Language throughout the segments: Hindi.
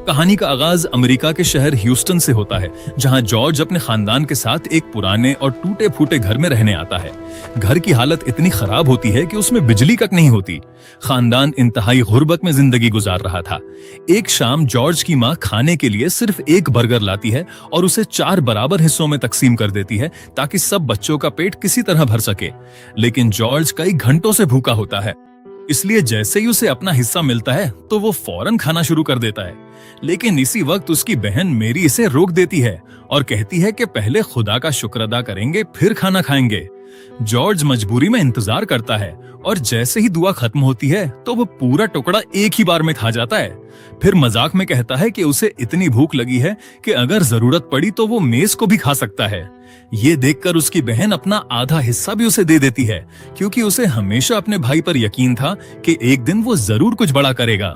कहानी का आगाज अमेरिका के शहर ह्यूस्टन से होता है, जहां जॉर्ज अपने खानदान के साथ एक पुराने और टूटे फूटे घर में रहने आता है। घर की हालत इतनी खराब होती है कि उसमें बिजली तक नहीं होती। खानदान इंतहाई गुर्बत में जिंदगी गुजार रहा था। एक शाम जॉर्ज की माँ खाने के लिए सिर्फ एक बर्गर लाती है और उसे 4 बराबर हिस्सों में तकसीम कर देती है ताकि सब बच्चों का पेट किसी तरह भर सके। लेकिन जॉर्ज कई घंटों से भूखा होता है, इसलिए जैसे ही उसे अपना हिस्सा मिलता है तो वो फौरन खाना शुरू कर देता है। लेकिन इसी वक्त उसकी बहन मेरी इसे रोक देती है और कहती है कि पहले खुदा का शुक्र अदा करेंगे फिर खाना खाएंगे। जॉर्ज मजबूरी में इंतजार करता है और जैसे ही दुआ खत्म होती है तो वो पूरा टुकड़ा एक ही बार में खा जाता है। फिर मजाक में कहता है कि उसे इतनी भूख लगी है कि अगर जरूरत पड़ी तो वो मेज को भी खा सकता है। ये देखकर उसकी बहन अपना आधा हिस्सा भी उसे दे देती है, क्योंकि उसे हमेशा अपने भाई पर यकीन था कि एक दिन वो जरूर कुछ बड़ा करेगा।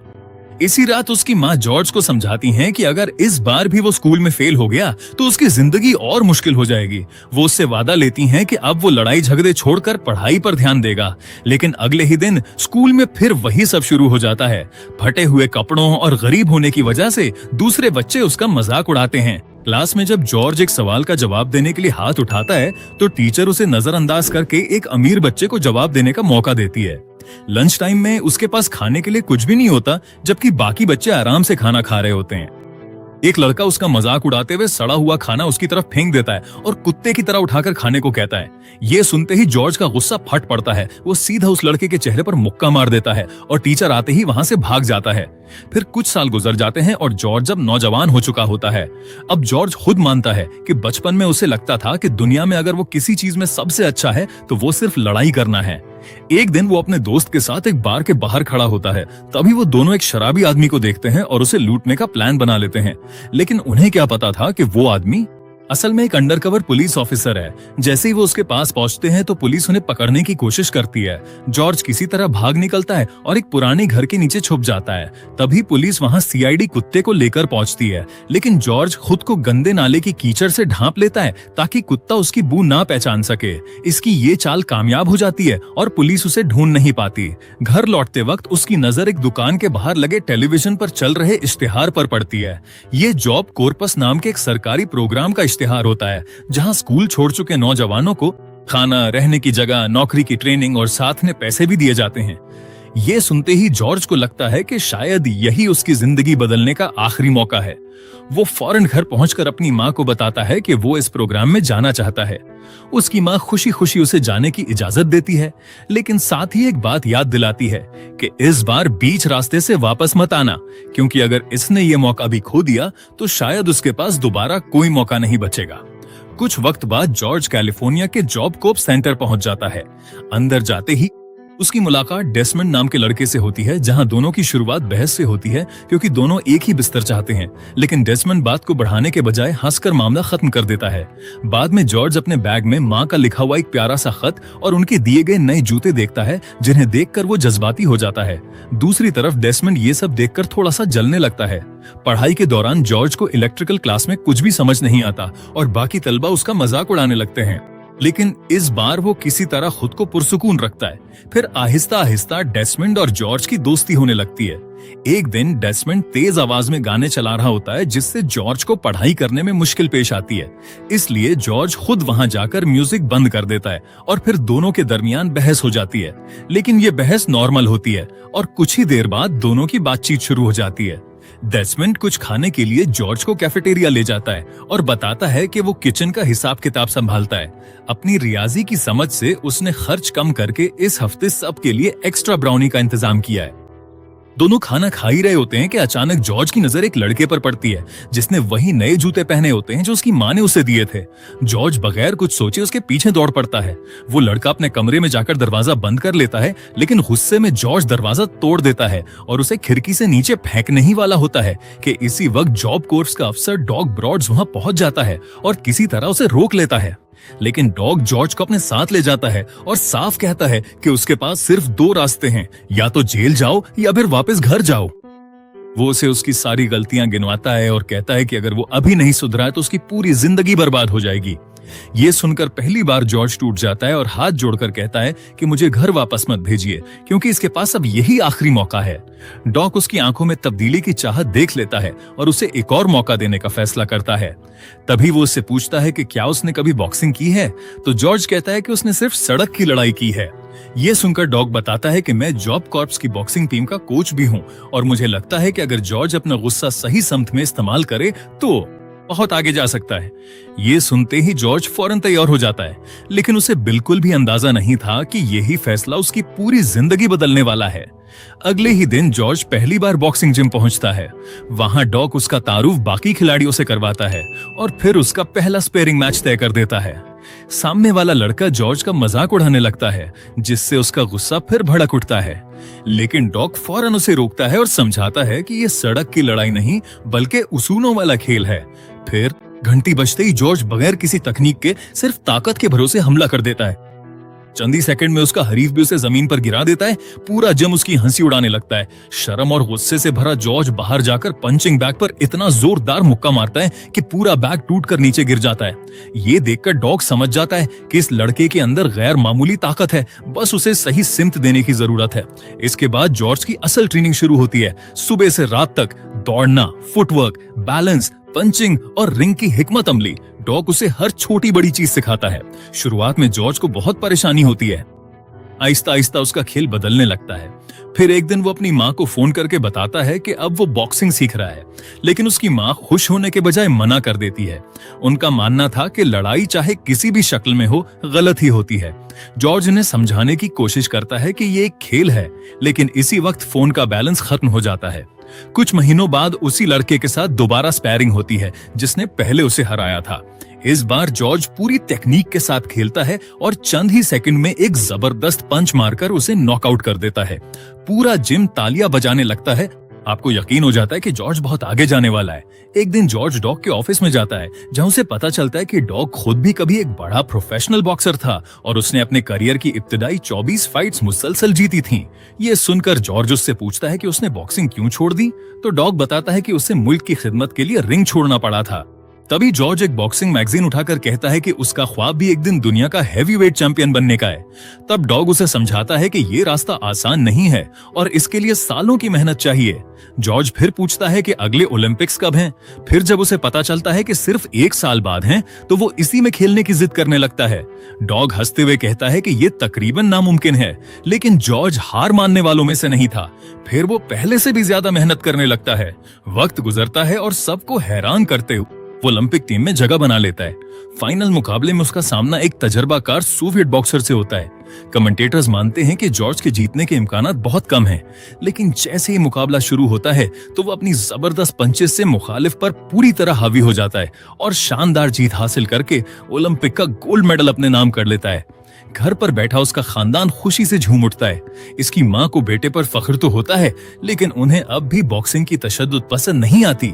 इसी रात उसकी माँ जॉर्ज को समझाती हैं कि अगर इस बार भी वो स्कूल में फेल हो गया तो उसकी जिंदगी और मुश्किल हो जाएगी। वो उससे वादा लेती हैं कि अब वो लड़ाई झगड़े छोड़कर पढ़ाई पर ध्यान देगा। लेकिन अगले ही दिन स्कूल में फिर वही सब शुरू हो जाता है। फटे हुए कपड़ों और गरीब होने की वजह से दूसरे बच्चे उसका मजाक उड़ाते हैं। क्लास में जब जॉर्ज एक सवाल का जवाब देने के लिए हाथ उठाता है तो टीचर उसे नजरअंदाज करके एक अमीर बच्चे को जवाब देने का मौका देती है। लंच टाइम में उसके पास खाने के लिए कुछ भी नहीं होता, जबकि बाकी बच्चे आराम से खाना खा रहे होते हैं। एक लड़का उसका मजाक उड़ाते हुए सड़ा हुआ खाना उसकी तरफ फेंक देता है और कुत्ते की तरह उठाकर खाने को कहता है। ये सुनते ही जॉर्ज का गुस्सा फट पड़ता है। वो सीधा उस लड़के के चेहरे पर मुक्का मार देता है और टीचर आते ही वहां से भाग जाता है। फिर कुछ साल गुजर जाते हैं और जॉर्ज अब नौजवान हो चुका होता है। अब जॉर्ज खुद मानता है कि बचपन में उसे लगता था कि दुनिया में अगर वो किसी चीज में सबसे अच्छा है तो वो सिर्फ लड़ाई करना है। एक दिन वो अपने दोस्त के साथ एक बार के बाहर खड़ा होता है। तभी वो दोनों एक शराबी आदमी को देखते हैं और उसे लूटने का प्लान बना लेते हैं। लेकिन उन्हें क्या पता था कि वो आदमी असल में एक अंडरकवर पुलिस ऑफिसर है। जैसे ही वो उसके पास पहुंचते हैं तो पुलिस उन्हें पकड़ने की कोशिश करती है। जॉर्ज किसी तरह भाग निकलता है और एक पुराने घर के नीचे छुप जाता है। तभी पुलिस वहां सीआईडी कुत्ते को लेकर पहुंचती है, लेकिन जॉर्ज खुद को गंदे नाले की कीचड़ से ढांप लेता है ताकि कुत्ता उसकी बू ना पहचान सके। इसकी ये चाल कामयाब हो जाती है और पुलिस उसे ढूंढ नहीं पाती। घर लौटते वक्त उसकी नजर एक दुकान के बाहर लगे टेलीविजन पर चल रहे इश्तिहार पर पड़ती है। ये जॉब कॉर्पस नाम के एक सरकारी प्रोग्राम का इश्तिहार होता है, जहां स्कूल छोड़ चुके नौजवानों को खाना, रहने की जगह, नौकरी की ट्रेनिंग और साथ में पैसे भी दिए जाते हैं। ये सुनते ही जॉर्ज को लगता है कि शायद यही उसकी जिंदगी बदलने का आखिरी मौका है। वो फौरन घर पहुंचकर अपनी माँ को बताता है कि वो इस प्रोग्राम में जाना चाहता है। उसकी माँ खुशी खुशी उसे जाने की इजाजत देती है, लेकिन साथ ही एक बात याद दिलाती है कि इस बार बीच रास्ते से वापस मत आना, क्योंकि अगर इसने ये मौका भी खो दिया तो शायद उसके पास दोबारा कोई मौका नहीं बचेगा। कुछ वक्त बाद जॉर्ज कैलिफोर्निया के जॉब कोर्प्स सेंटर पहुंच जाता है। अंदर जाते ही उसकी मुलाकात डेसमंड नाम के लड़के से होती है, जहां दोनों की शुरुआत बहस से होती है क्योंकि दोनों एक ही बिस्तर चाहते हैं। लेकिन डेसमंड बात को बढ़ाने के बजाय हंसकर मामला खत्म कर देता है। बाद में जॉर्ज अपने बैग में माँ का लिखा हुआ एक प्यारा सा खत और उनके दिए गए नए जूते देखता है, जिन्हें देखकर वो जज्बाती हो जाता है। दूसरी तरफ डेसमंड ये सब देखकर थोड़ा सा जलने लगता है। पढ़ाई के दौरान जॉर्ज को इलेक्ट्रिकल क्लास में कुछ भी समझ नहीं आता और बाकी तलबा उसका मजाक उड़ाने लगते हैं। लेकिन इस बार वो किसी तरह खुद को पुरसुकून रखता है। फिर आहिस्ता आहिस्ता डेसमंड और जॉर्ज की दोस्ती होने लगती है। एक दिन डेसमंड तेज आवाज में गाने चला रहा होता है, जिससे जॉर्ज को पढ़ाई करने में मुश्किल पेश आती है। इसलिए जॉर्ज खुद वहां जाकर म्यूजिक बंद कर देता है और फिर दोनों के दरमियान बहस हो जाती है। लेकिन ये बहस नॉर्मल होती है और कुछ ही देर बाद दोनों की बातचीत शुरू हो जाती है। डेसमंड कुछ खाने के लिए जॉर्ज को कैफेटेरिया ले जाता है और बताता है कि वो किचन का हिसाब किताब संभालता है। अपनी रियाजी की समझ से उसने खर्च कम करके इस हफ्ते सबके लिए एक्स्ट्रा ब्राउनी का इंतजाम किया है। दोनों खाना खा ही रहे होते हैं कि अचानक जॉर्ज की नजर एक लड़के पर पड़ती है, जिसने वही नए जूते पहने होते हैं जो उसकी माँ ने उसे दिए थे। जॉर्ज बगैर कुछ सोचे उसके पीछे दौड़ पड़ता है। वो लड़का अपने कमरे में जाकर दरवाजा बंद कर लेता है, लेकिन गुस्से में जॉर्ज दरवाजा तोड़ देता है और उसे खिड़की से नीचे फेंकने ही वाला होता है कि इसी वक्त जॉब कोर्प्स का अफसर डॉग ब्रॉड्स वहां पहुंच जाता है और किसी तरह उसे रोक लेता है। लेकिन डॉग जॉर्ज को अपने साथ ले जाता है और साफ कहता है कि उसके पास सिर्फ 2 रास्ते हैं, या तो जेल जाओ या फिर वापस घर जाओ। वो उसे उसकी सारी गलतियां गिनवाता है और कहता है कि अगर वो अभी नहीं सुधरा है तो उसकी पूरी जिंदगी बर्बाद हो जाएगी। ये सुनकर पहली बार जॉर्ज टूट जाता है और हाथ जोड़कर कहता है कि मुझे घर वापस मत भेजिए, क्योंकि इसके पास अब यही आखिरी मौका है। डॉक उसकी आंखों में तब्दीली की चाहत देख लेता है और उसे एक और मौका देने का फैसला करता है। तभी वो उससे पूछता है कि क्या उसने कभी बॉक्सिंग की है, तो जॉर्ज कहता है कि उसने सिर्फ सड़क की लड़ाई की है। ये सुनकर डॉग बताता है कि मैं जॉब कॉर्प्स की बॉक्सिंग टीम का कोच भी हूं और मुझे लगता है कि अगर जॉर्ज अपना गुस्सा सही समत में इस्तेमाल करे तो बहुत आगे जा सकता है। ये सुनते ही जॉर्ज फौरन तैयार हो जाता है, लेकिन उसे बिल्कुल भी अंदाजा नहीं था कि यही फैसला उसकी पूरी जिंदगी बदलने वाला है। अगले ही दिन जॉर्ज पहली बार बॉक्सिंग जिम पहुंचता है। वहां डॉक उसका तारुफ बाकी खिलाड़ियों से करवाता है और फिर उसका पहला स्पेयरिंग मैच तय कर देता है। सामने वाला लड़का जॉर्ज का मजाक उड़ाने लगता है, जिससे उसका गुस्सा फिर भड़क उठता है। लेकिन डॉक फौरन उसे रोकता है और समझाता है कि यह सड़क की लड़ाई नहीं बल्कि उसूलों वाला खेल है। फिर घंटी बजते ही जॉर्ज बगैर किसी तकनीक के सिर्फ ताकत के भरोसे हमला कर देता है। चंद ही सेकंड में उसका हरीफ भी उसे जमीन पर गिरा देता है। पूरा जिम उसकी हंसी उड़ाने लगता है। शर्म और गुस्से से भरा जॉर्ज बाहर जाकर पंचिंग बैग पर इतना जोरदार मुक्का मारता है कि पूरा बैग टूटकर नीचे गिर जाता है। ये देखकर डॉग समझ जाता है कि इस लड़के के अंदर गैर मामूली ताकत है, बस उसे सही सिमत देने की जरूरत है। इसके बाद जॉर्ज की असल ट्रेनिंग शुरू होती है। सुबह से रात तक दौड़ना, फुटवर्क, बैलेंस, पंचिंग और रिंग की हिकमत अमली। डॉग उसे हर छोटी बड़ी चीज सिखाता है। शुरुआत में जॉर्ज को बहुत परेशानी होती है। आहिस्ता आहिस्ता उसका खेल बदलने लगता है। फिर एक दिन वो अपनी माँ को फोन करके बताता है कि अब वो बॉक्सिंग सीख रहा है, लेकिन उसकी माँ खुश होने के बजाय मना कर देती है। उनका मानना था कि लड़ाई चाहे किसी भी शक्ल में हो, गलत ही होती है। जॉर्ज ने समझाने की कोशिश करता है कि ये एक खेल है, लेकिन इसी वक्त फोन का बैलेंस खत्म हो जाता है। कुछ महीनों बाद उसी लड़के के साथ दोबारा स्पैरिंग होती है जिसने पहले उसे हराया था। इस बार जॉर्ज पूरी टेक्निक के साथ खेलता है और चंद ही सेकंड में एक जबरदस्त पंच मारकर उसे नॉकआउट कर देता है। पूरा जिम तालियां बजाने लगता है। आपको यकीन हो जाता है कि जॉर्ज बहुत आगे जाने वाला है। एक दिन जॉर्ज डॉग के ऑफिस में जाता है, जहां उसे पता चलता है कि डॉग खुद भी कभी एक बड़ा प्रोफेशनल बॉक्सर था और उसने अपने करियर की इब्तिदाई 24 फाइट्स मुसलसल जीती थीं। ये सुनकर जॉर्ज उससे पूछता है कि उसने बॉक्सिंग क्यों छोड़ दी, तो डॉग बताता है कि उसे मुल्क की खिदमत के लिए रिंग छोड़ना पड़ा था। तभी जॉर्ज एक बॉक्सिंग मैगजीन उठाकर कहता है कि उसका ख्वाब भी एक दिन दुनिया का हैवीवेट चैंपियन बनने का है। तब डॉग उसे समझाता है कि ये रास्ता आसान नहीं है और इसके लिए सालों की मेहनत चाहिए। जॉर्ज फिर पूछता है कि अगले ओलंपिक्स कब हैं? फिर जब उसे पता चलता है कि सिर्फ 1 साल बाद हैं, तो वो इसी में खेलने की जिद करने लगता है। डॉग हंसते हुए कहता है कि ये तकरीबन नामुमकिन है, लेकिन जॉर्ज हार मानने वालों में से नहीं था। फिर वो पहले से भी ज्यादा मेहनत करने लगता है। वक्त गुजरता है और सबको हैरान करते हुए वो ओलंपिक टीम में जगह बना लेता है। फाइनल मुकाबले में उसका सामना एक तजर्बाकार सोवियत बॉक्सर से होता है। कमेंटेटर्स मानते हैं कि जॉर्ज के जीतने के इम्कानात बहुत कम हैं, लेकिन जैसे ही मुकाबला शुरू होता है तो वो अपनी जबरदस्त पंचेस से मुखालिफ पर पूरी तरह हावी हो जाता है और शानदार जीत हासिल करके ओलंपिक का गोल्ड मेडल अपने नाम कर लेता है। घर पर बैठा उसका खानदान खुशी से झूम उठता है। इसकी माँ को बेटे पर फख्र तो होता है, लेकिन उन्हें अब भी बॉक्सिंग की तशद्दुद पसंद नहीं आती।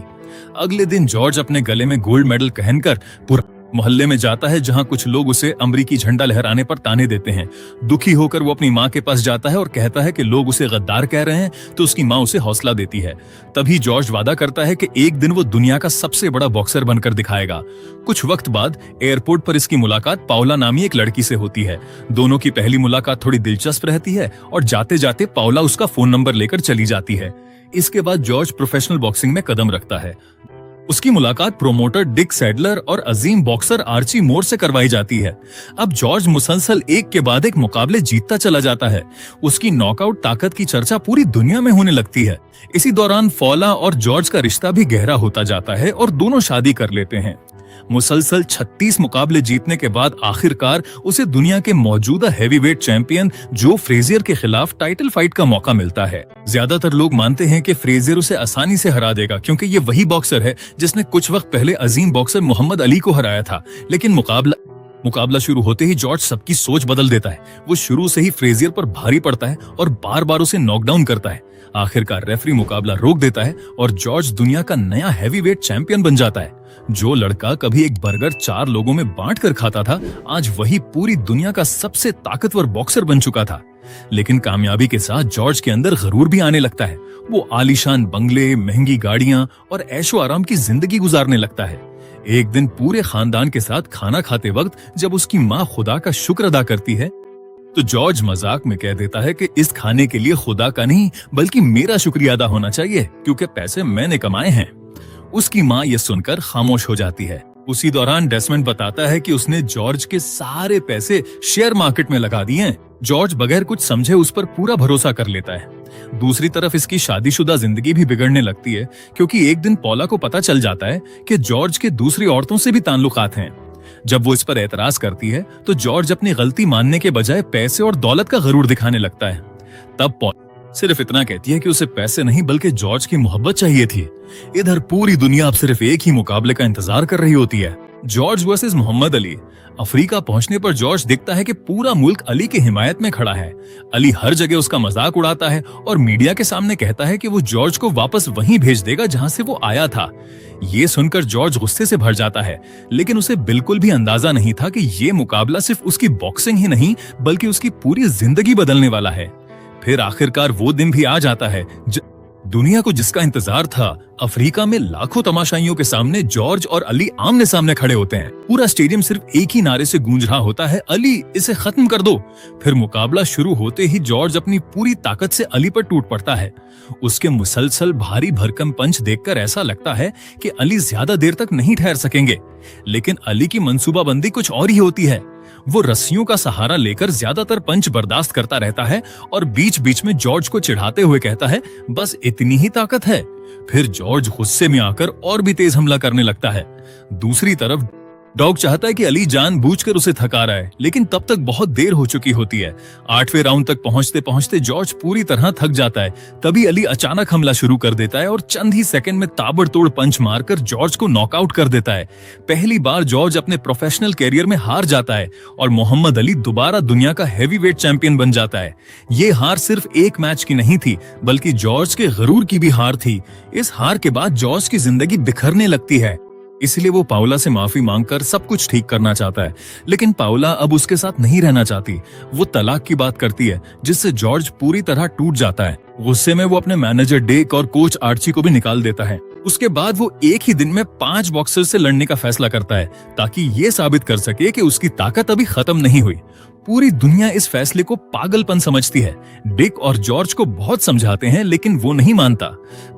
अगले दिन जॉर्ज अपने गले में गोल्ड मेडल पहनकर पूरा मोहल्ले में जाता है, जहां कुछ लोग उसे अमरीकी झंडा लहराने पर ताने देते हैं। दुखी होकर वो अपनी माँ के पास जाता है और कहता है कि लोग उसे गद्दार कह रहे हैं, तो उसकी माँ उसे हौसला देती है। तभी जॉर्ज वादा करता है कि एक दिन वो दुनिया का सबसे बड़ा बॉक्सर बनकर दिखाएगा। कुछ वक्त बाद एयरपोर्ट पर इसकी मुलाकात पाउला नामी एक लड़की से होती है। दोनों की पहली मुलाकात थोड़ी दिलचस्प रहती है और जाते जाते पाउला उसका फोन नंबर लेकर चली जाती है। इसके बाद जॉर्ज प्रोफेशनल बॉक्सिंग में कदम रखता है। उसकी मुलाकात प्रोमोटर डिक सैडलर और अजीम बॉक्सर आर्ची मोर से करवाई जाती है। अब जॉर्ज मुसलसल एक के बाद एक मुकाबले जीतता चला जाता है। उसकी नॉकआउट ताकत की चर्चा पूरी दुनिया में होने लगती है। इसी दौरान फौला और जॉर्ज का रिश्ता भी गहरा होता जाता है और दोनों शादी कर लेते हैं। मुसलसल 36 मुकाबले जीतने के बाद आखिरकार उसे दुनिया के मौजूदा हैवीवेट चैंपियन जो फ्रेजियर के खिलाफ टाइटल फाइट का मौका मिलता है। ज्यादातर लोग मानते हैं कि फ्रेजियर उसे आसानी से हरा देगा, क्योंकि ये वही बॉक्सर है जिसने कुछ वक्त पहले अजीम बॉक्सर मोहम्मद अली को हराया था। लेकिन मुकाबला शुरू होते ही जॉर्ज सबकी सोच बदल देता है। वो शुरू से ही फ्रेजियर पर भारी पड़ता है और बार बार उसे नॉकडाउन करता है। आखिरकार रेफरी मुकाबला रोक देता है और जॉर्ज दुनिया का नया हैवीवेट चैंपियन बन जाता है। जो लड़का कभी एक बर्गर 4 लोगों में बांट कर खाता था, आज वही पूरी दुनिया का सबसे ताकतवर बॉक्सर बन चुका था। लेकिन कामयाबी के साथ जॉर्ज के अंदर गरूर भी आने लगता है। वो आलीशान बंगले, महंगी गाड़ियां और ऐशो आराम की जिंदगी गुजारने लगता है। एक दिन पूरे खानदान के साथ खाना खाते वक्त जब उसकी माँ खुदा का शुक्र अदा करती है तो जॉर्ज मजाक में कह देता है कि इस खाने के लिए खुदा का नहीं बल्कि मेरा शुक्रिया अदा होना चाहिए क्योंकि पैसे मैंने कमाए हैं। उसकी माँ ये सुनकर खामोश हो जाती है। उसी दौरान डेसमंड बताता है कि उसने जॉर्ज के सारे पैसे शेयर मार्केट में लगा दिए हैं। जॉर्ज बगैर कुछ समझे उस पर पूरा भरोसा कर लेता है। दूसरी तरफ इसकी शादीशुदा जिंदगी भी बिगड़ने लगती है क्योंकि एक दिन पॉला को पता चल जाता है कि जॉर्ज के दूसरी औरतों से भी ताल्लुकात हैं। जब वो इस पर एतराज करती है तो जॉर्ज अपनी गलती मानने के बजाय पैसे और दौलत का गरूर दिखाने लगता है। तब पॉला सिर्फ इतना कहती है कि उसे पैसे नहीं बल्कि जॉर्ज की मोहब्बत चाहिए थी। इधर पूरी दुनिया अब सिर्फ एक ही मुकाबले का इंतजार कर रही होती है, George versus Muhammad Ali. Africa पहुंचने पर जॉर्ज देखता है कि पूरा मुल्क अली की हिमायत में खड़ा है। अली हर जगह उसका मजाक उड़ाता है और मीडिया के सामने कहता है कि वो जॉर्ज को वापस वहीं भेज देगा जहां से वो आया था। ये सुनकर जॉर्ज गुस्से से भर जाता है, लेकिन उसे बिल्कुल भी अंदाजा नहीं था कि ये मुकाबला सिर्फ उसकी बॉक्सिंग ही नहीं बल्कि उसकी पूरी जिंदगी बदलने वाला है। फिर आखिरकार वो दिन भी आ जाता है दुनिया को जिसका इंतजार था। अफ्रीका में लाखों तमाशाइयों के सामने जॉर्ज और अली आमने सामने खड़े होते हैं। पूरा स्टेडियम सिर्फ एक ही नारे से गूंज रहा होता है, अली इसे खत्म कर दो। फिर मुकाबला शुरू होते ही जॉर्ज अपनी पूरी ताकत से अली पर टूट पड़ता है। उसके मुसलसल भारी भरकम पंच देखकर ऐसा लगता है कि अली ज्यादा देर तक नहीं ठहर सकेंगे, लेकिन अली की मंसूबाबंदी कुछ और ही होती है। वो रस्सियों का सहारा लेकर ज्यादातर पंच बर्दाश्त करता रहता है और बीच बीच में जॉर्ज को चिढ़ाते हुए कहता है, बस इतनी ही ताकत है। फिर जॉर्ज गुस्से में आकर और भी तेज हमला करने लगता है। दूसरी तरफ डॉग चाहता है कि अली जानबूझकर उसे थका रहा है, लेकिन तब तक बहुत देर हो चुकी होती है। 8वें राउंड तक पहुंचते पहुंचते जॉर्ज पूरी तरह थक जाता है। तभी अली अचानक हमला शुरू कर देता है और चंद ही सेकंड में ताबड़तोड़ पंच मारकर जॉर्ज को नॉकआउट कर देता है। पहली बार जॉर्ज अपने प्रोफेशनल कैरियर में हार जाता है और मोहम्मद अली दोबारा दुनिया का हैवीवेट चैंपियन बन जाता है। ये हार सिर्फ एक मैच की नहीं थी बल्कि जॉर्ज के गरूर की भी हार थी। इस हार के बाद जॉर्ज की जिंदगी बिखरने लगती है, इसलिए वो पाउला से माफी मांगकर सब कुछ ठीक करना चाहता है। लेकिन पाउला अब उसके साथ नहीं रहना चाहती। वो तलाक की बात करती है जिससे जॉर्ज पूरी तरह टूट जाता है। गुस्से में वो अपने मैनेजर डेक और कोच आर्ची को भी निकाल देता है। उसके बाद वो एक ही दिन में 5 बॉक्सर से लड़ने का फैसला करता है ताकि ये साबित कर सके कि उसकी ताकत अभी खत्म नहीं हुई। पूरी दुनिया इस फैसले को पागलपन समझती है। डिक और जॉर्ज को बहुत समझाते हैं लेकिन वो नहीं मानता।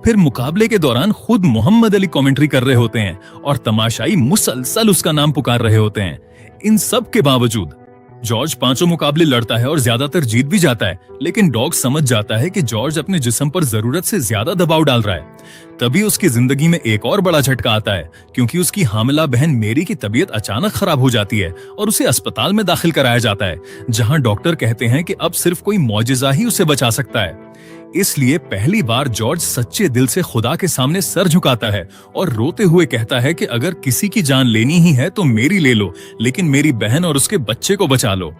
फिर मुकाबले के दौरान खुद मोहम्मद अली कमेंट्री कर रहे होते हैं और तमाशाई मुसलसल उसका नाम पुकार रहे होते हैं। इन सब के बावजूद जॉर्ज 5 मुकाबले लड़ता है और ज्यादातर जीत भी जाता है, लेकिन डॉग समझ जाता है कि जॉर्ज अपने जिस्म पर जरूरत से ज्यादा दबाव डाल रहा है। तभी उसकी जिंदगी में एक और बड़ा झटका आता है क्योंकि उसकी हामिला बहन मेरी की तबीयत अचानक खराब हो जाती है और उसे अस्पताल में दाखिल कराया जाता है, जहां डॉक्टर कहते हैं कि अब सिर्फ कोई मौजिजा ही उसे बचा सकता है। इसलिए पहली बार जॉर्ज सच्चे दिल से खुदा के सामने सर झुकाता है और रोते हुए कहता है कि अगर किसी की जान लेनी ही है तो मेरी ले लो, लेकिन मेरी बहन और उसके बच्चे को बचा लो।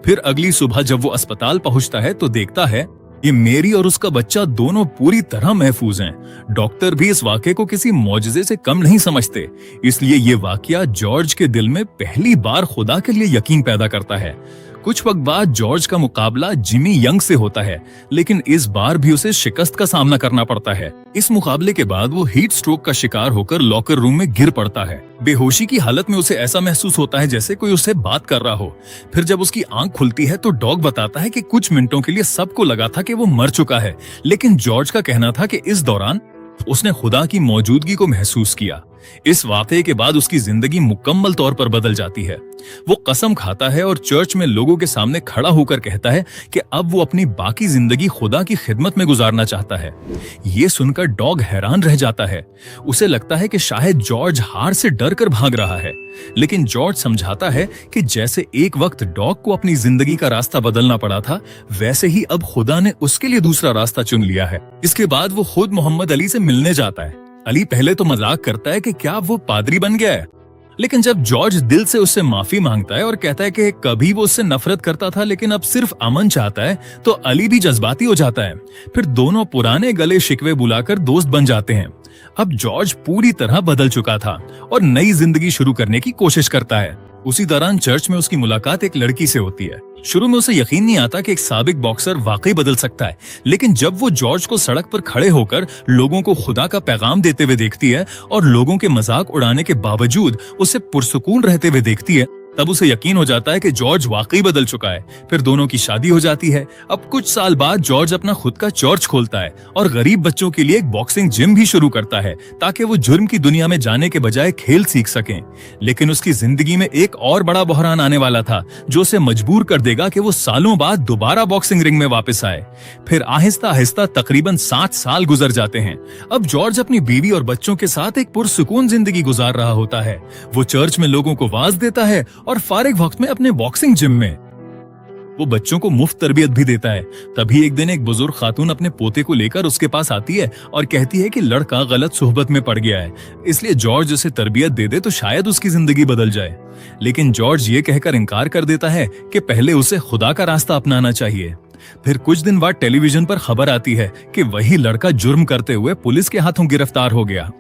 फिर अगली सुबह जब वो अस्पताल पहुंचता है तो देखता है ये मेरी और उसका बच्चा दोनों पूरी तरह महफूज हैं। डॉक्टर भी इस वाकये को किसी मौजज़े से कम नहीं समझते, इसलिए ये वाकया जॉर्ज के दिल में पहली बार खुदा के लिए यकीन पैदा करता है। कुछ वक्त बाद जॉर्ज का मुकाबला जिमी यंग से होता है, लेकिन इस बार भी उसे शिकस्त का सामना करना पड़ता है। इस मुकाबले के बाद वो हीट स्ट्रोक का शिकार होकर लॉकर रूम में गिर पड़ता है। बेहोशी की हालत में उसे ऐसा महसूस होता है जैसे कोई उससे बात कर रहा हो। फिर जब उसकी आंख खुलती है तो डॉग बताता है कि कुछ मिनटों के लिए सबको लगा था कि वो मर चुका है, लेकिन जॉर्ज का कहना था कि इस दौरान उसने खुदा की मौजूदगी को महसूस किया। इस वाकये के बाद उसकी जिंदगी मुकम्मल तौर पर बदल जाती है। वो कसम खाता है और चर्च में लोगों के सामने खड़ा होकर कहता है कि अब वो अपनी बाकी जिंदगी खुदा की खिदमत में गुजारना चाहता है। ये सुनकर डॉग हैरान रह जाता है। उसे लगता है कि शायद जॉर्ज हार से डर कर भाग रहा है, लेकिन जॉर्ज समझाता है कि जैसे एक वक्त डॉग को अपनी जिंदगी का रास्ता बदलना पड़ा था, वैसे ही अब खुदा ने उसके लिए दूसरा रास्ता चुन लिया है। इसके बाद वो खुद मोहम्मद अली से मिलने जाता है। अली पहले तो मजाक करता है कि क्या वो पादरी बन गया है, लेकिन जब जॉर्ज दिल से उससे माफी मांगता है और कहता है कि कभी वो उससे नफरत करता था लेकिन अब सिर्फ अमन चाहता है, तो अली भी जज्बाती हो जाता है। फिर दोनों पुराने गले शिकवे बुलाकर दोस्त बन जाते हैं। अब जॉर्ज पूरी तरह बदल चुका था और नई जिंदगी शुरू करने की कोशिश करता है। उसी दौरान चर्च में उसकी मुलाकात एक लड़की से होती है। शुरू में उसे यकीन नहीं आता कि एक साबिक बॉक्सर वाकई बदल सकता है, लेकिन जब वो जॉर्ज को सड़क पर खड़े होकर लोगों को खुदा का पैगाम देते हुए देखती है और लोगों के मजाक उड़ाने के बावजूद उसे पुरसुकून रहते हुए देखती है, तब उसे यकीन हो जाता है कि जॉर्ज वाकई बदल चुका है। फिर दोनों की शादी हो जाती है। अब कुछ साल बाद जॉर्ज अपना खुद का चर्च खोलता है और गरीब बच्चों के लिए एक बॉक्सिंग जिम भी शुरू करता है ताकि वो जुर्म की दुनिया में जाने के बजाय खेल सीख सकें। लेकिन उसकी जिंदगी में एक और बड़ा बहरान आने वाला था जो उसे मजबूर कर देगा कि वो सालों बाद दोबारा बॉक्सिंग रिंग में वापस आए। फिर आहिस्ता आहिस्ता तकरीबन 7 साल गुजर जाते हैं। अब जॉर्ज अपनी बीवी और बच्चों के साथ एक पुरसुकून जिंदगी गुजार रहा होता है। वो चर्च में लोगों को वाज देता है और फारिग वक्त में अपने बॉक्सिंग जिम में वो बच्चों को मुफ्त तरबियत भी देता है। तभी एक दिन एक बुजुर्ग खातून अपने पोते को लेकर उसके पास आती है और कहती है कि लड़का गलत सोहबत में पड़ गया है, इसलिए जॉर्ज उसे तरबियत दे दे तो शायद उसकी जिंदगी बदल जाए। लेकिन जॉर्ज ये कहकर इनकार कर देता है कि पहले उसे खुदा का रास्ता अपनाना चाहिए। फिर कुछ दिन बाद टेलीविजन पर खबर आती है कि वही लड़का जुर्म करते हुए पुलिस के हाथों गिरफ्तार हो गया।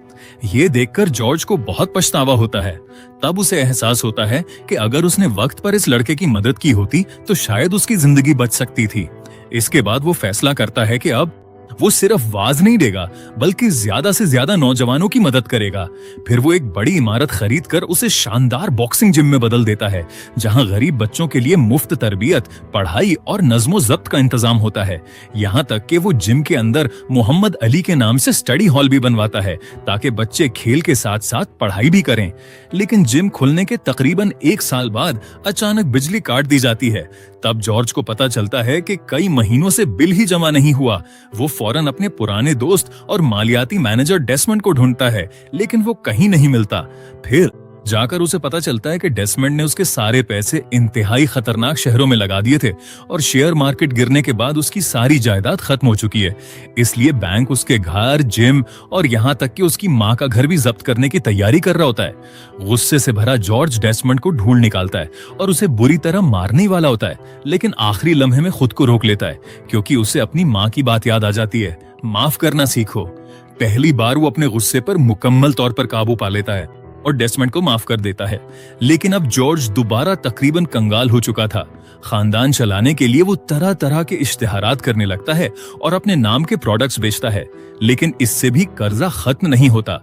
ये देखकर जॉर्ज को बहुत पछतावा होता है। तब उसे एहसास होता है कि अगर उसने वक्त पर इस लड़के की मदद की होती तो शायद उसकी जिंदगी बच सकती थी। इसके बाद वो फैसला करता है कि अब वो सिर्फ वाज नहीं देगा बल्कि ज्यादा से ज्यादा नौजवानों की मदद करेगा। फिर वो एक बड़ी इमारत खरीद कर उसे शानदार बॉक्सिंग जिम में बदल देता है जहां गरीब बच्चों के लिए मुफ्त तरबियत, पढ़ाई और नज़्मो ज़ब्त का इंतजाम होता है। यहाँ तक कि वो जिम के अंदर मोहम्मद अली के नाम से स्टडी हॉल भी बनवाता है ताकि बच्चे खेल के साथ साथ पढ़ाई भी करें। लेकिन जिम खुलने के तकरीबन 1 साल बाद अचानक बिजली काट दी जाती है। तब जॉर्ज को पता चलता है कि कई महीनों से बिल ही जमा नहीं हुआ। वो फौरन अपने पुराने दोस्त और मालियाती मैनेजर डेसमंड को ढूंढता है, लेकिन वो कहीं नहीं मिलता। फिर जाकर उसे पता चलता है कि डेसमंड ने उसके सारे पैसे इंतहाई खतरनाक शहरों में लगा दिए थे और शेयर मार्केट गिरने के बाद उसकी सारी जायदाद खत्म हो चुकी है। इसलिए बैंक उसके घर, जिम और यहाँ तक कि उसकी माँ का घर भी जब्त करने की तैयारी कर रहा होता है। गुस्से से भरा जॉर्ज डेसमंड को ढूंढ निकालता है और उसे बुरी तरह मारने वाला होता है, लेकिन आखिरी लम्हे में खुद को रोक लेता है क्योंकि उसे अपनी माँ की बात याद आ जाती है। माफ करना सीखो। पहली बार वो अपने गुस्से पर मुकम्मल तौर पर काबू पा लेता है और डेसमंड को माफ कर देता है। लेकिन अब जॉर्ज दोबारा तकरीबन कंगाल हो चुका था। खानदान चलाने के लिए वो तरह तरह के इश्तिहारात करने लगता है और अपने नाम के प्रोडक्ट्स बेचता है, लेकिन इससे भी कर्जा खत्म नहीं होता।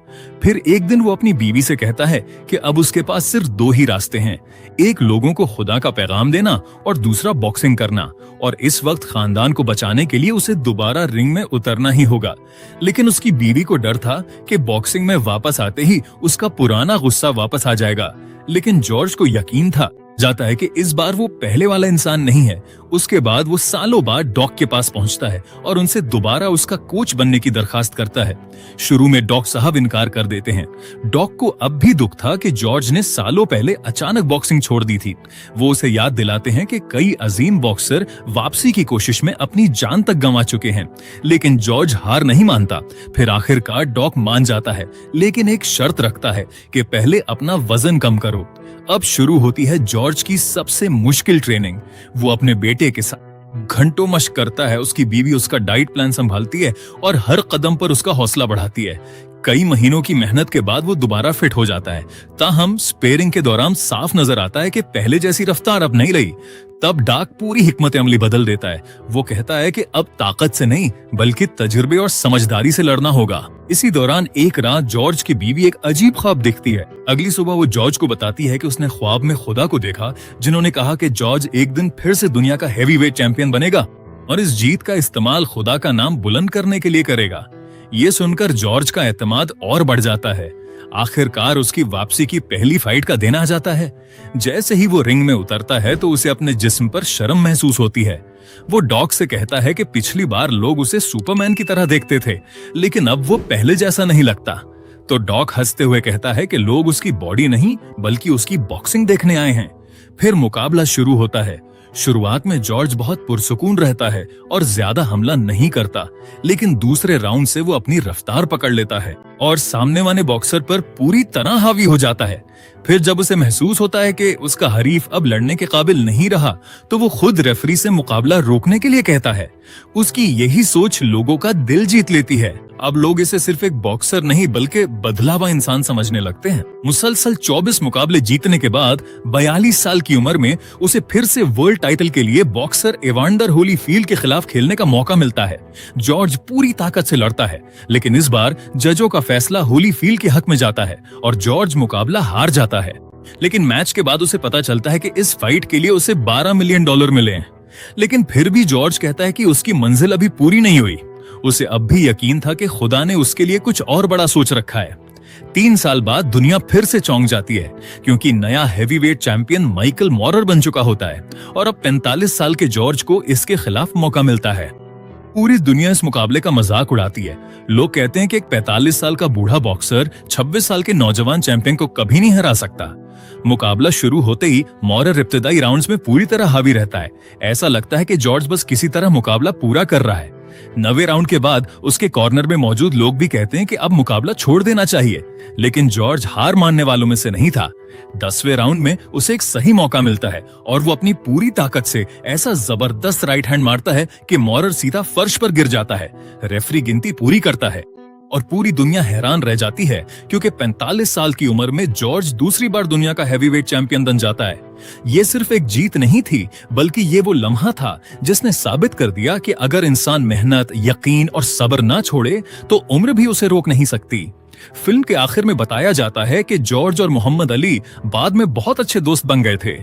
फिर एक दिन वो अपनी बीवी से कहता है कि अब उसके पास सिर्फ 2 ही रास्ते हैं, एक लोगों को खुदा का पैगाम देना और दूसरा बॉक्सिंग करना। और इस वक्त खानदान को बचाने के लिए उसे दोबारा रिंग में उतरना ही होगा। लेकिन उसकी बीवी को डर था कि बॉक्सिंग में वापस आते ही उसका पुराना गुस्सा वापस आ जाएगा। लेकिन जॉर्ज को यकीन था जाता है कि इस बार वो पहले वाला इंसान नहीं है। उसके बाद वो सालों बाद डॉक के पास पहुंचता है और उनसे दोबारा उसका कोच बनने की दरखास्त करता है। शुरू में डॉक साहब इनकार कर देते हैं। डॉक को अब भी दुख था कि जॉर्ज ने सालों पहले अचानक बॉक्सिंग छोड़ दी थी। वो उसे याद दिलाते हैं कि कई अजीम बॉक्सर वापसी की कोशिश में अपनी जान तक गंवा चुके हैं, लेकिन जॉर्ज हार नहीं मानता। फिर आखिरकार डॉक मान जाता है, लेकिन एक शर्त रखता है कि पहले अपना वजन कम करो। अब शुरू होती है जॉर्ज की सबसे मुश्किल ट्रेनिंग। वो अपने बेटे के साथ घंटों मशक करता है। उसकी बीवी उसका डाइट प्लान संभालती है और हर कदम पर उसका हौसला बढ़ाती है। कई महीनों की मेहनत के बाद वो दोबारा फिट हो जाता है। ताहम स्पेयरिंग के दौरान साफ नजर आता है कि पहले जैसी रफ्तार अब नहीं रही। तब डाक पूरी हिकमत अमली बदल देता है। वो कहता है कि अब ताकत से नहीं बल्कि तजुर्बे और समझदारी से लड़ना होगा। इसी दौरान एक रात जॉर्ज की बीवी एक अजीब ख्वाब देखती है। अगली सुबह वो जॉर्ज को बताती है कि उसने ख्वाब में खुदा को देखा जिन्होंने कहा कि जॉर्ज एक दिन फिर से दुनिया का हैवीवेट चैंपियन बनेगा और इस जीत का इस्तेमाल खुदा का नाम बुलंद करने के लिए करेगा। ये सुनकर जॉर्ज का एतमाद और बढ़ जाता है। आखिरकार उसकी वापसी की पहली फाइट का दिन आ जाता है। जैसे ही वो रिंग में उतरता है तो उसे अपने जिस्म पर शर्म महसूस होती है। वो डॉक से कहता है कि पिछली बार लोग उसे सुपरमैन की तरह देखते थे, लेकिन अब वो पहले जैसा नहीं लगता। तो डॉक हंसते हुए कहता है कि लोग उसकी बॉडी नहीं बल्कि उसकी बॉक्सिंग देखने आए हैं। फिर मुकाबला शुरू होता है। शुरुआत में जॉर्ज बहुत पुरसुकून रहता है और ज्यादा हमला नहीं करता, लेकिन दूसरे राउंड से वो अपनी रफ्तार पकड़ लेता है और सामने वाले बॉक्सर पर पूरी तरह हावी हो जाता है। फिर जब उसे महसूस होता है कि उसका हरीफ अब लड़ने के काबिल नहीं रहा, तो वो खुद रेफरी से मुकाबला रोकने के लिए कहता है। उसकी यही सोच लोगों का दिल जीत लेती है। अब लोग इसे सिर्फ एक बॉक्सर नहीं बल्कि बदला हुआ इंसान समझने लगते हैं। मुसलसल 24 मुकाबले जीतने के बाद 42 साल की उम्र में उसे फिर से वर्ल्ड टाइटल के लिए बॉक्सर एवांडर होलीफील्ड के खिलाफ खेलने का मौका मिलता है। जॉर्ज पूरी ताकत से लड़ता है, लेकिन इस बार जजों का फैसला होलीफील्ड के हक में जाता है और जॉर्ज मुकाबला हार जाता है। लेकिन मैच के बाद उसे पता चलता है कि इस फाइट के लिए उसे $12 मिलियन मिले हैं। लेकिन फिर भी जॉर्ज कहता है कि उसकी मंजिल अभी पूरी नहीं हुई। उसे अब भी यकीन था कि खुदा ने उसके लिए कुछ और बड़ा सोच रखा है। 3 साल बाद दुनिया फिर से चौंक जाती है, क्योंकि नया हेवीवेट चैंपियन माइकल मॉरर बन चुका होता है और अब 45 साल के जॉर्ज को इसके खिलाफ मौका मिलता है। पूरी दुनिया इस मुकाबले का मजाक उड़ाती है। लोग कहते हैं कि एक 45 साल का बूढ़ा बॉक्सर 26 साल के नौजवान चैंपियन को कभी नहीं हरा सकता। मुकाबला शुरू होते ही मॉरर इब्तिदाई राउंड्स में पूरी तरह हावी रहता है। ऐसा लगता है कि जॉर्ज बस किसी तरह मुकाबला पूरा कर रहा है। 9वें राउंड के बाद उसके कॉर्नर में मौजूद लोग भी कहते हैं कि अब मुकाबला छोड़ देना चाहिए, लेकिन जॉर्ज हार मानने वालों में से नहीं था। 10वें राउंड में उसे एक सही मौका मिलता है और वो अपनी पूरी ताकत से ऐसा जबरदस्त राइट हैंड मारता है कि मॉरर सीधा फर्श पर गिर जाता है। रेफरी गिनती पूरी करता है और पूरी दुनिया हैरान रह जाती है, क्योंकि 45 साल की उम्र में जॉर्ज दूसरी बार दुनिया का हैवीवेट चैंपियन बन जाता है। ये सिर्फ एक जीत नहीं थी, बल्कि ये वो लम्हा था जिसने साबित कर दिया कि अगर इंसान मेहनत, यकीन और सब्र ना छोड़े तो उम्र भी उसे रोक नहीं सकती। फिल्म के आखिर में बताया जाता है कि जॉर्ज और मोहम्मद अली बाद में बहुत अच्छे दोस्त बन गए थे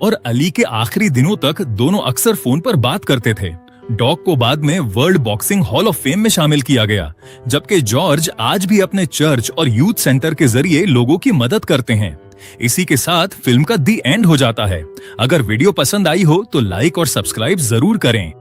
और अली के आखिरी दिनों तक दोनों अक्सर फोन पर बात करते थे। डॉग को बाद में world boxing hall of fame में शामिल किया गया, जबकि जॉर्ज आज भी अपने चर्च और यूथ सेंटर के जरिए लोगों की मदद करते हैं। इसी के साथ फिल्म का दी एंड हो जाता है। अगर वीडियो पसंद आई हो तो लाइक और सब्सक्राइब जरूर करें।